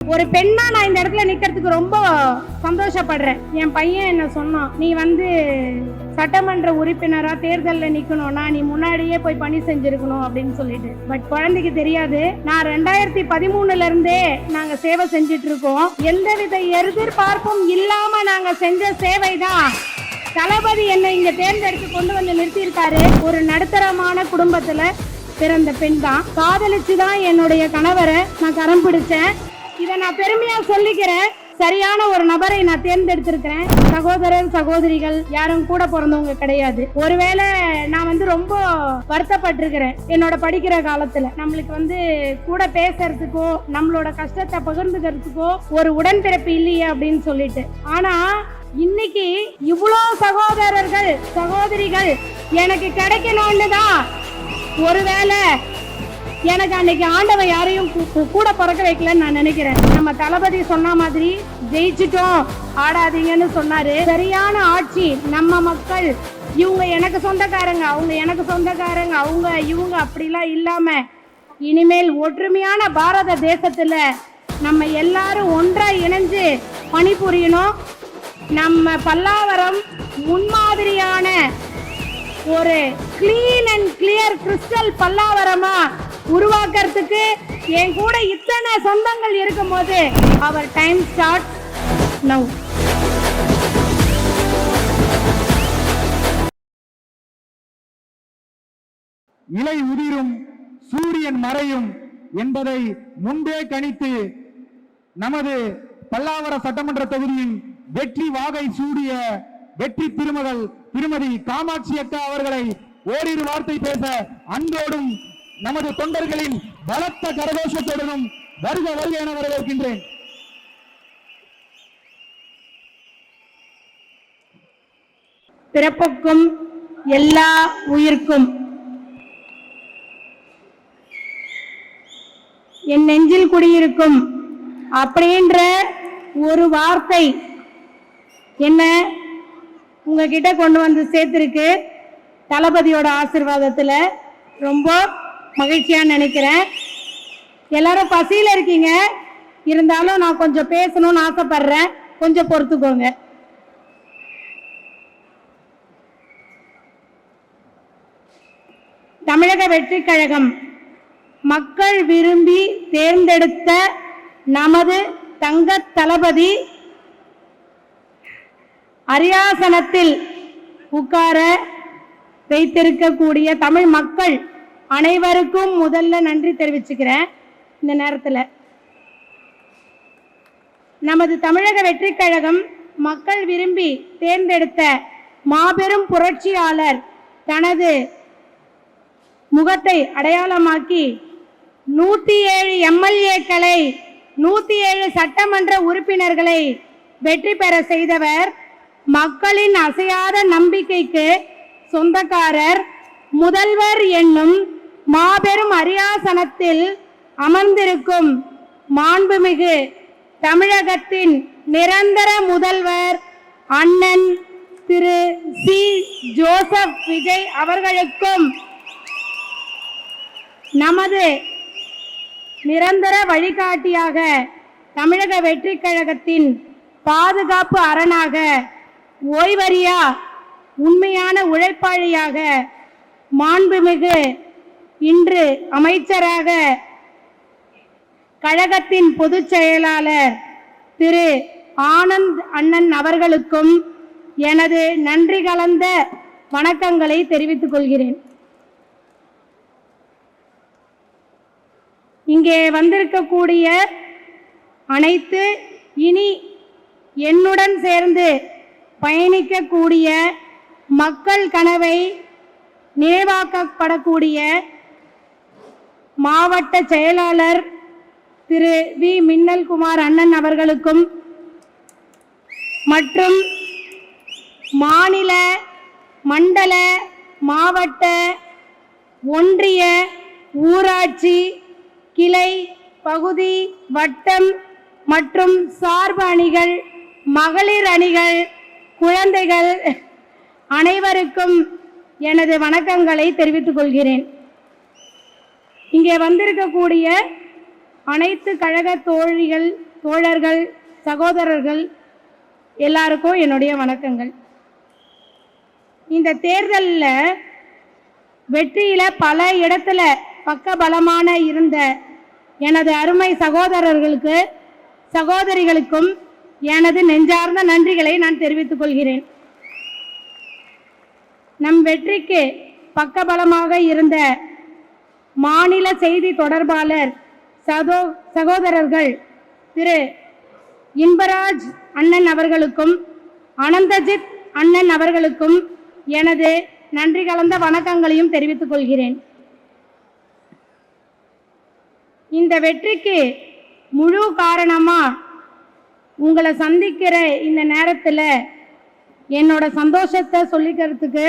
ஒரு பெண்ணா நான் இந்த இடத்துல நிக்கிறதுக்கு ரொம்ப சந்தோஷப்படுறேன். என் பையன் என்ன சொன்னான், நீ சட்டமன்ற உறுப்பினரா தேர்தலில் நிக்கணும்னா நீ முன்னாடியே போய் பணி செஞ்சிருக்கணும் அப்படின்னு சொல்லிட்டு. பட் குழந்தைக்கு தெரியாது, நான் 2013 இருந்தே நாங்க சேவை செஞ்சிட்டு இருக்கோம். எந்தவித எதிர்பார்ப்பும் இல்லாம நாங்க செஞ்ச சேவை தான் தளபதி என்னை இங்க தேர்ந்தெடுத்து கொண்டு வந்து நிறுத்தியிருக்காரு. ஒரு நடுத்தரமான குடும்பத்துல பிறந்த பெண் தான். காதலிச்சுதான் என்னுடைய கணவரை நான் கரம் பிடிச்சேன். இதை நான் பெருமையா சொல்லிக்கிறேன். சரியான ஒரு நபரை நான் தேர்ந்தெடுத்திருக்கிறேன். சகோதரர் சகோதரிகள் யாரும் கூட பிறந்தவங்க கிடையாது. ஒருவேளை நான் ரொம்ப வருத்தப்பட்டிருக்கிறேன். என்னோட படிக்கிற காலத்துல நம்மளுக்கு கூட பேசுறதுக்கோ நம்மளோட கஷ்டத்தை பகிர்ந்துக்கிறதுக்கோ ஒரு உடன்பிறப்பு இல்லையே அப்படின்னு சொல்லிட்டு. ஆனா இன்னைக்கு இவ்வளோ சகோதரர்கள் சகோதரிகள் எனக்கு கிடைக்கணும்னு தான். ஒருவேளை எனக்கு அன்னைக்கு ஆண்டவன் யாரையும் கூட பிறக்க வைக்கலன்னு நான் நினைக்கிறேன். நம்ம தளபதி சொன்ன மாதிரி ஜெயிச்சிட்டோம் ஆடாதீங்கன்னு சொன்னாரு. சரியான ஆட்சி. நம்ம மக்கள் இவங்க எனக்கு சொந்தக்காரங்க, அவங்க எனக்கு சொந்தக்காரங்க, அவங்க இவங்க அப்படிலாம் இல்லாம இனிமேல் ஒற்றுமையான பாரத தேசத்துல நம்ம எல்லாரும் ஒன்றா இணைஞ்சு பணிபுரியணும். நம்ம பல்லாவரம் முன்மாதிரியான ஒரு கிளீன் அண்ட் கிளியர் கிறிஸ்டல் பல்லாவரமா உருவாக்குறதுக்கு என் கூட இத்தனை சொந்தங்கள் இருக்கும்போது அவர் டைம் ஸ்டார்ட் நவ். இலை உதிரும் சூரியன் மறையும் என்பதை முன்பே கணித்து நமது பல்லாவர சட்டமன்ற தொகுதியின் வெற்றி வாகை சூடிய வெற்றி திருமகள் திருமதி காமாட்சி அக்கா அவர்களை ஓரிரு வார்த்தை பேச அன்போடும் நமது தொண்டர்களின் பலத்த கரகோஷத்துடனும் வருக வருக என வரவேற்கின்றேன். பிறப்புக்கும் எல்லா உயிர்க்கும் என் நெஞ்சில் குடியிருக்கும் அப்படின்ற ஒரு வார்த்தை என்ன உங்ககிட்ட கொண்டு வந்து சேர்த்திருக்கு. தளபதியோட ஆசீர்வாதத்துல ரொம்ப மகிழ்ச்சியா நினைக்கிறேன். எல்லாரும் பசியில இருக்கீங்க, இருந்தாலும் நான் கொஞ்சம் பேசணும்னு ஆசைப்படுறேன், கொஞ்சம் பொறுத்துக்கோங்க. தமிழக வெற்றி கழகம் மக்கள் விரும்பி தேர்ந்தெடுத்த நமது தங்க தளபதி அரியாசனத்தில் உட்கார வைத்திருக்கக்கூடிய தமிழ் மக்கள் அனைவருக்கும் முதல்ல நன்றி தெரிவிச்சுக்கிறேன். இந்த நேரத்தில் நமது தமிழக வெற்றி கழகம் மக்கள் விரும்பி தேர்ந்தெடுத்த மாபெரும் புரட்சியாளர் தனது முகத்தை அடையாளமாக்கி 107 எம்எல்ஏக்களை 107 சட்டமன்ற உறுப்பினர்களை வெற்றி பெற செய்தவர். மக்களின் அசையாத நம்பிக்கைக்கு சொந்தக்காரர். முதல்வர் என்னும் மாபெரும் அரியாசனத்தில் அமர்ந்திருக்கும் மாண்புமிகு தமிழகத்தின் நிரந்தர முதல்வர் அண்ணன் திரு சி. ஜோசப் விஜய் அவர்களுக்கும் நமது நிரந்தர வழிகாட்டியாக தமிழக வெற்றி கழகத்தின் பாதுகாப்பு அரணாக ஓய்வறியா உண்மையான உழைப்பாளியாக மாண்புமிகு இன்று அமைச்சராக கழகத்தின் பொதுச் செயலாளர் திரு ஆனந்த் அண்ணன் அவர்களுக்கும் எனது நன்றி கலந்த வணக்கங்களை தெரிவித்துக் கொள்கிறேன். இங்கே வந்திருக்கக்கூடிய அனைத்து இனி என்னுடன் சேர்ந்து பயணிக்கக்கூடிய மக்கள் கனவை நிறைவாக்கப்படக்கூடிய மாவட்ட செயலாளர் திரு வி. மின்னல்குமார் அண்ணன் அவர்களுக்கும் மற்றும் மாநில மண்டல மாவட்ட ஒன்றிய ஊராட்சி கிளை பகுதி வட்டம் மற்றும் சார்பு அணிகள் மகளிர் அணிகள் குழந்தைகள் அனைவருக்கும் எனது வணக்கங்களை தெரிவித்துக் கொள்கிறேன். இங்கே வந்திருக்கக்கூடிய அனைத்து கழக தோழிகள் தோழர்கள், சகோதரர்கள் எல்லாருக்கும் என்னுடைய வணக்கங்கள். இந்த தேர்தலில் வெற்றியில் பல இடத்துல பக்கபலமான இருந்த எனது அருமை சகோதரர்களுக்கு, சகோதரிகளுக்கும் எனது நெஞ்சார்ந்த நன்றிகளை நான் தெரிவித்துக் கொள்கிறேன். நம் வெற்றிக்கு பக்கபலமாக இருந்த மாநில செய்தி தொடர்பாளர் சகோதரர்கள் திரு இன்பராஜ் அண்ணன் அவர்களுக்கும் அனந்தஜித் அண்ணன் அவர்களுக்கும் எனது நன்றி கலந்த வணக்கங்களையும் தெரிவித்துக் கொள்கிறேன். இந்த வெற்றிக்கு முழு காரணமா உங்களை சந்திக்கிற இந்த நேரத்தில் என்னோட சந்தோஷத்தை சொல்லிக்கிறதுக்கு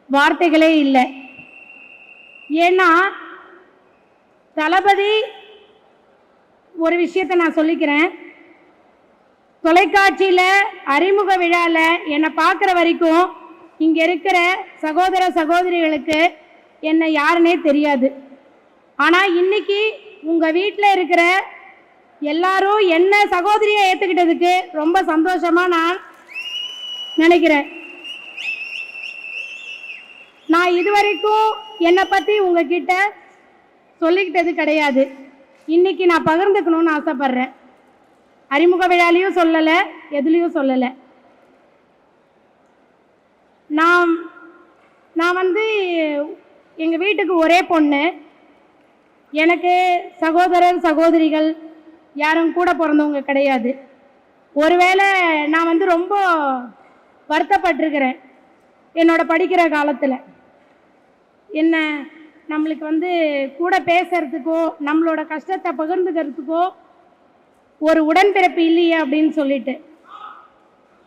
வார்த்தைகளே இல்லை. ஏன்னா தளபதி ஒரு விஷயத்தை நான் சொல்லிக்கிறேன். தொலைக்காட்சியில் அறிமுக விழாவில் என்னை பார்க்குற வரைக்கும் இங்கே இருக்கிற சகோதர சகோதரிகளுக்கு என்னை யாருன்னே தெரியாது. ஆனால் இன்னைக்கு உங்கள் வீட்டில் இருக்கிற எல்லாரும் என்ன சகோதரியை ஏற்றுக்கிட்டதுக்கு ரொம்ப சந்தோஷமாக நான் நினைக்கிறேன். நான் இதுவரைக்கும் என்னை பற்றி உங்ககிட்ட சொல்லிக்கிட்டது கிடையாது. இன்னைக்கு நான் பகிர்ந்துக்கணும்னு ஆசைப்படுறேன். அறிமுக விழாலையும் சொல்லலை, எதுலேயும் சொல்லலை. நான் வந்து எங்கள் வீட்டுக்கு ஒரே பொண்ணு. எனக்கு சகோதரர் சகோதரிகள் யாரும் கூட பிறந்தவங்க கிடையாது. ஒருவேளை நான் வந்து ரொம்ப வருத்தப்பட்டிருக்கிறேன் என்னோட படிக்கிற காலத்தில். என்ன நம்மளுக்கு வந்து கூட பேசுறதுக்கோ நம்மளோட கஷ்டத்தை பகிர்ந்துக்கிறதுக்கோ ஒரு உடன்பிறப்பு இல்லையே அப்படின்னு சொல்லிட்டு.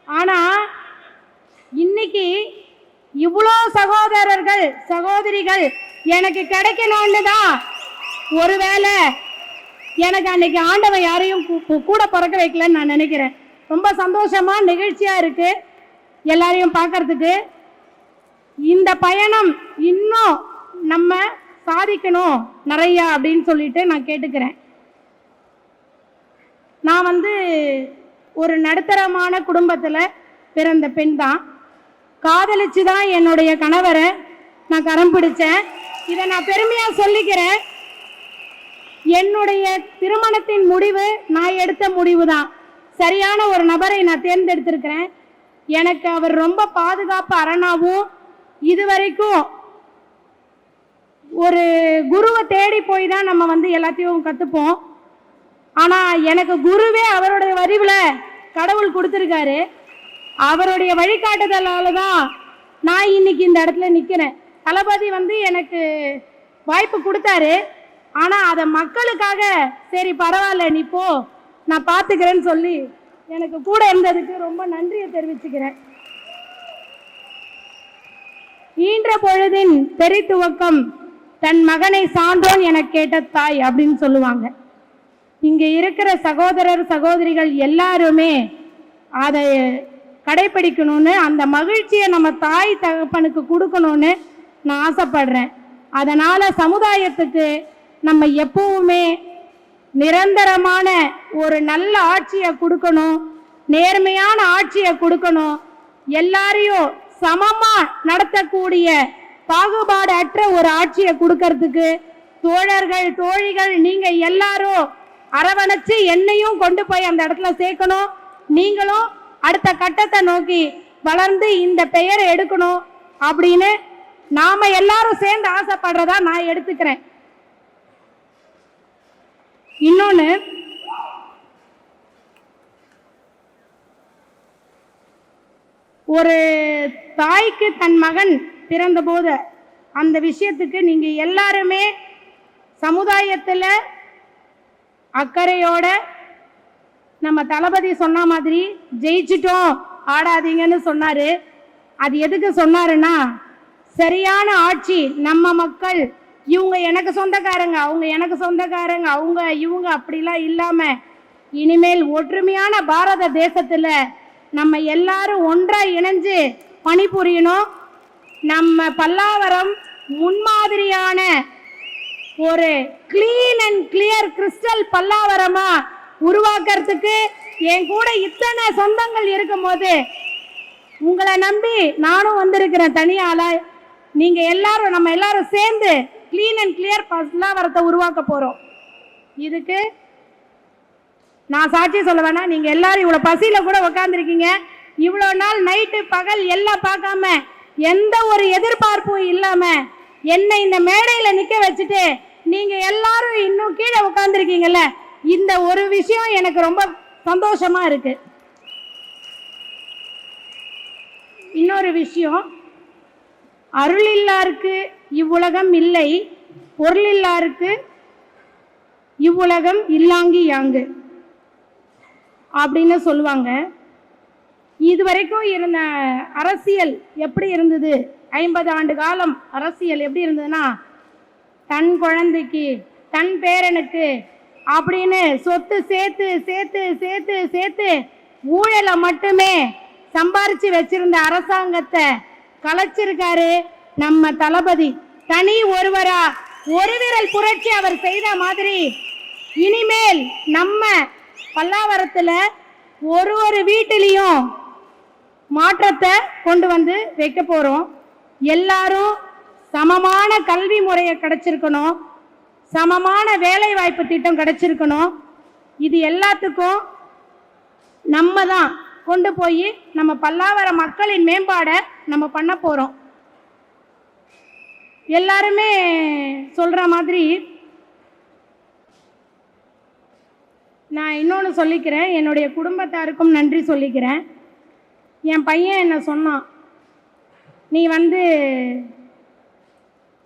ஆனால் இன்னைக்கு இவ்வளோ சகோதரர்கள் சகோதரிகள் எனக்கு கிடைக்கணும்னு தான் ஒருவேளை எனக்கு அன்னைக்கு ஆண்டவன் யாரையும் கூட பிறக்க வைக்கலன்னு நான் நினைக்கிறேன். ரொம்ப சந்தோஷமா நிகழ்ச்சியா இருக்கு எல்லாரையும் பார்க்கறதுக்கு. இந்த பயணம் இன்னும் நம்ம சாதிக்கணும் நிறையா அப்படின்னு சொல்லிட்டு நான் கேட்டுக்கிறேன். நான் வந்து ஒரு நடுத்தரமான குடும்பத்தில் பிறந்த பெண் தான். காதலிச்சு தான் என்னுடைய கணவரை நான் கரம் பிடிச்சேன். இதை நான் பெருமையாக சொல்லிக்கிறேன். என்னுடைய திருமணத்தின் முடிவு நான் எடுத்த முடிவு தான். சரியான ஒரு நபரை நான் தேர்ந்தெடுத்திருக்கிறேன். எனக்கு அவர் ரொம்ப பாதுகாப்பு அரணாவும், இதுவரைக்கும் ஒரு குருவை தேடி போய் தான் நம்ம வந்து எல்லாத்தையும் கற்றுப்போம். ஆனால் எனக்கு குருவே அவருடைய வரிவில் கடவுள் கொடுத்துருக்காரு. அவருடைய வழிகாட்டுதலால் தான் நான் இன்னைக்கு இந்த இடத்துல நிற்கிறேன். தளபதி வந்து எனக்கு வாய்ப்பு கொடுத்தாரு. ஆனால் அதை மக்களுக்காக சரி பரவாயில்ல நீ போ நான் பார்த்துக்கிறேன்னு சொல்லி எனக்கு கூட இருந்ததுக்கு ரொம்ப நன்றியை தெரிவிச்சுக்கிறேன். ஈன்ற பொழுதின் பெரிதுவக்கம் தன் மகனை சான்றோன் என கேட்ட தாய் அப்படின்னு சொல்லுவாங்க. இங்கே இருக்கிற சகோதரர் சகோதரிகள் எல்லாருமே அதை கடைபிடிக்கணும்னு, அந்த மகிழ்ச்சியை நம்ம தாய் தகப்பனுக்கு கொடுக்கணும்னு நான் ஆசைப்படுறேன். அதனால் சமுதாயத்துக்கு நம்ம எப்பவுமே நிரந்தரமான ஒரு நல்ல ஆட்சியை கொடுக்கணும், நேர்மையான ஆட்சியை கொடுக்கணும், எல்லாரையும் சமமாக நடத்தக்கூடிய பாகுபாடு அற்ற ஒரு ஆட்சியை கொடுக்கறதுக்கு தோழர்கள் தோழிகள் நீங்கள் எல்லாரும் அரவணைச்சு என்னையும் கொண்டு போய் அந்த இடத்துல சேர்க்கணும். நீங்களும் அடுத்த கட்டத்தை நோக்கி வளர்ந்து இந்த பெயரை எடுக்கணும் அப்படின்னு நாம எல்லாரும் சேர்ந்து ஆசைப்படுறதா நான் எடுத்துக்கிறேன். இன்னொன்று, ஒரு தாய்க்கு தன் மகன் பிறந்தபோது அந்த விஷயத்துக்கு நீங்கள் எல்லாருமே சமுதாயத்தில் அக்கறையோட நம்ம தளபதி சொன்ன மாதிரி ஜெயிச்சிட்டோம் ஆடாதீங்கன்னு சொன்னார். அது எதுக்கு சொன்னாருன்னா, சரியான ஆட்சி நம்ம மக்கள் இவங்க எனக்கு சொந்தக்காரங்க அவங்க எனக்கு சொந்தக்காரங்க அவங்க இவங்க அப்படிலாம் இல்லாமல் இனிமேல் ஒற்றுமையான பாரத தேசத்தில் நம்ம எல்லாரும் ஒன்றாக இணைஞ்சு பணிபுரியணும். நம்ம பல்லாவரம் முன்மாதிரியான ஒரு கிளீன் அண்ட் கிளியர் கிறிஸ்டல் பல்லாவரமா உருவாக்குறதுக்கு என் கூட இத்தனை சொந்தங்கள் இருக்கும்போது உங்களை நம்பி நானும் வந்திருக்கிறேன் தனியாளா. நீங்க எல்லாரும் நம்ம எல்லாரும் சேர்ந்து கிளீன் அண்ட் கிளியர் பல்லாவரத்தை உருவாக்க போறோம். இதுக்கு நான் சாட்சி சொல்ல வேணாம். நீங்க எல்லாரும் இவ்வளவு பசியில கூட உட்காந்துருக்கீங்க. இவ்வளவு நாள் நைட்டு பகல் எல்லாம் பார்க்காம எந்த ஒரு எதிர்பார்ப்பும் இல்லாம என்னை இந்த மேடையில நிக்க வச்சுட்டு நீங்க எல்லாரும் இன்னும் கீழே உட்காந்துருக்கீங்கல்ல, இந்த ஒரு விஷயம் எனக்கு ரொம்ப சந்தோஷமா இருக்கு. இன்னொரு விஷயம், அருள் இல்லாருக்கு இவ்வுலகம் இல்லை, பொருள் இல்லாருக்கு இவ்வுலகம் இல்லாங்கி யாங்கு அப்படின்னு சொல்லுவாங்க. இதுவரைக்கும் இருந்த அரசியல் எப்படி இருந்தது? 50 ஆண்டு காலம் அரசியல் எப்படி இருந்ததுன்னா, தன் குழந்தைக்கு தன் பேரனுக்கு அப்படின்னு சொத்து சேர்த்து சேர்த்து சேர்த்து சேர்த்து ஊழலை மட்டுமே சம்பாரிச்சு வச்சிருந்த அரசாங்கத்தை கலைச்சிருக்காரு நம்ம தளபதி. தனி ஒருவரா ஒரு விரல் புரட்சி அவர் செய்த மாதிரி இனிமேல் நம்ம பல்லாவரத்துல ஒரு வீட்டிலையும் மாற்றத்தை கொண்டு வந்து வைக்க போறோம். எல்லாரும் சமமான கல்வி முறையை கிடைச்சிருக்கணும், சமமான வேலை வாய்ப்பு திட்டம் கிடைச்சிருக்கணும். இது எல்லாத்துக்கும் நம்ம தான் கொண்டு போய் நம்ம பல்லாவர மக்களின் மேம்பாடை நம்ம பண்ண போறோம். எல்லாருமே சொல்ற மாதிரி நான் இன்னொன்று சொல்லிக்கிறேன். என்னுடைய குடும்பத்தாருக்கும் நன்றி சொல்லிக்கிறேன். என் பையன் என்ன சொன்னான், நீ வந்து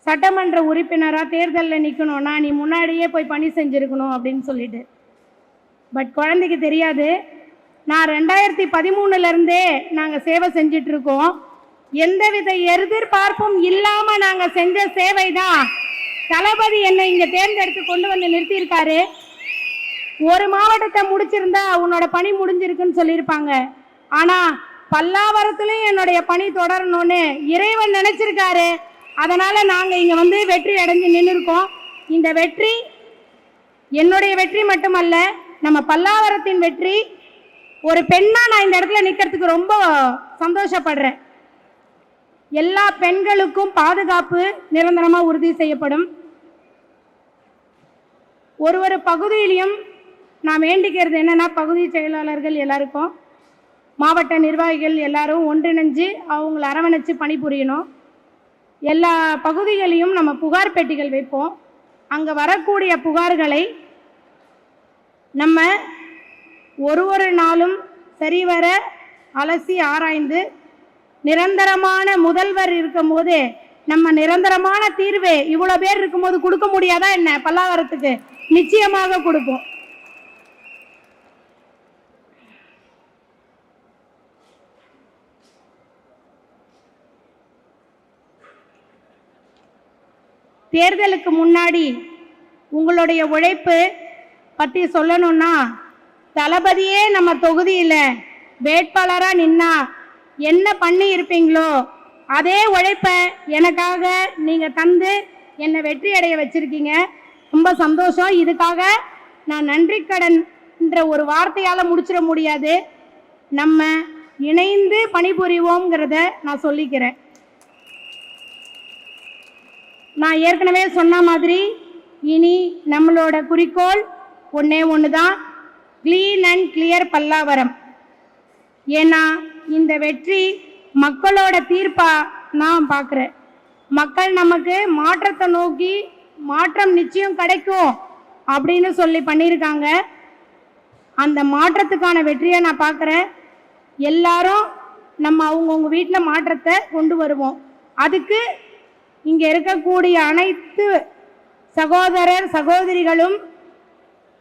சட்டமன்ற உறுப்பினராக தேர்தலில் நிற்கணும்னா நீ முன்னாடியே போய் பணி செஞ்சுருக்கணும் அப்படின்னு சொல்லிட்டு. பட் குழந்தைக்கு தெரியாது, நான் 2013 நாங்கள் சேவை செஞ்சிட்ருக்கோம். எந்தவித எதிர்பார்ப்பும் இல்லாமல் நாங்கள் செஞ்ச சேவை தான் தளபதி என்னை இங்கே தேர்ந்தெடுத்து கொண்டு வந்து நிறுத்தியிருக்காரு. ஒரு மாவட்டத்தை முடிச்சிருந்தா உன்னோட பணி முடிஞ்சிருக்குன்னு சொல்லியிருப்பாங்க. ஆனால் பல்லாவரத்துலையும் என்னுடைய பணி தொடரணும்னு இறைவன் நினைச்சிருக்காரு. அதனால நாங்கள் இங்கே வந்து வெற்றி அடைஞ்சு நின்றுருக்கோம். இந்த வெற்றி என்னுடைய வெற்றி மட்டுமல்ல, நம்ம பல்லாவரத்தின் வெற்றி. ஒரு பெண்ணா நான் இந்த இடத்துல நிற்கிறதுக்கு ரொம்ப சந்தோஷப்படுறேன். எல்லா பெண்களுக்கும் பாதுகாப்பு நிரந்தரமாக உறுதி செய்யப்படும். ஒரு பகுதியிலையும் நான் வேண்டிக்கிறது என்னன்னா, பகுதி செயலாளர்கள் எல்லாருக்கும், மாவட்ட நிர்வாகிகள் எல்லாரும் ஒன்றிணைஞ்சு அவங்கள அரவணைச்சு பணிபுரியணும். எல்லா பகுதிகளையும் நம்ம புகார் பெட்டிகள் வைப்போம். அங்கே வரக்கூடிய புகார்களை நம்ம ஒரு நாளும் சரிவர அலசி ஆராய்ந்து நிரந்தரமான முதல்வர் இருக்கும்போது நம்ம நிரந்தரமான தீர்வு இவ்வளோ பேர் இருக்கும்போது கொடுக்க முடியாதா என்ன? பல்லாவரத்துக்கு நிச்சயமாக கொடுப்போம். தேர்தலுக்கு முன்னாடி உங்களுடைய உழைப்பு பற்றி சொல்லணும்னா, தளபதியே நம்ம தொகுதியில் வேட்பாளராக நின்னா என்ன பண்ணி இருப்பீங்களோ அதே உழைப்பை எனக்காக நீங்கள் தந்து என்னை வெற்றி அடைய வச்சிருக்கீங்க. ரொம்ப சந்தோஷம். இதுக்காக நான் நன்றி கடன் என்ற ஒரு வார்த்தையால் முடிச்சிட முடியாது. நம்ம இணைந்து பணிபுரிவோங்கிறத நான் சொல்லிக்கிறேன். நான் ஏற்கனவே சொன்ன மாதிரி இனி நம்மளோட குறிக்கோள் ஒன்றே ஒன்று தான், கிளீன் அண்ட் கிளியர் பல்லாவரம். ஏன்னா இந்த வெற்றி மக்களோட தீர்ப்பா நான் பார்க்குறேன். மக்கள் நமக்கு மாற்றத்தை நோக்கி மாற்றம் நிச்சயம் கிடைக்கும் அப்படின்னு சொல்லி பண்ணியிருக்காங்க. அந்த மாற்றத்துக்கான வெற்றியை நான் பார்க்குறேன். எல்லாரும் நம்ம அவங்கவுங்க வீட்டில் மாற்றத்தை கொண்டு வருவோம். அதுக்கு இங்கே இருக்கக்கூடிய அனைத்து சகோதரர் சகோதரிகளும்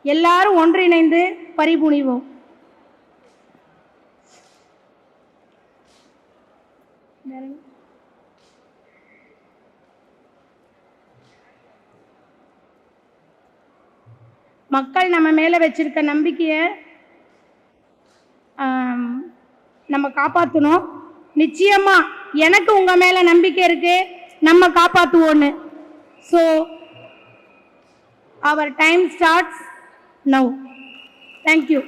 எல்லாரும் ஒன்றிணைந்து பரிபுணிவோம். மக்கள் நம்ம மேலே வச்சிருக்க நம்பிக்கையை நம்ம காப்பாற்றணும். நிச்சயமா எனக்கு உங்க மேல நம்பிக்கை இருக்கு, நம்ம காப்பாற்றுவோன்னு. So our time starts now. Thank you.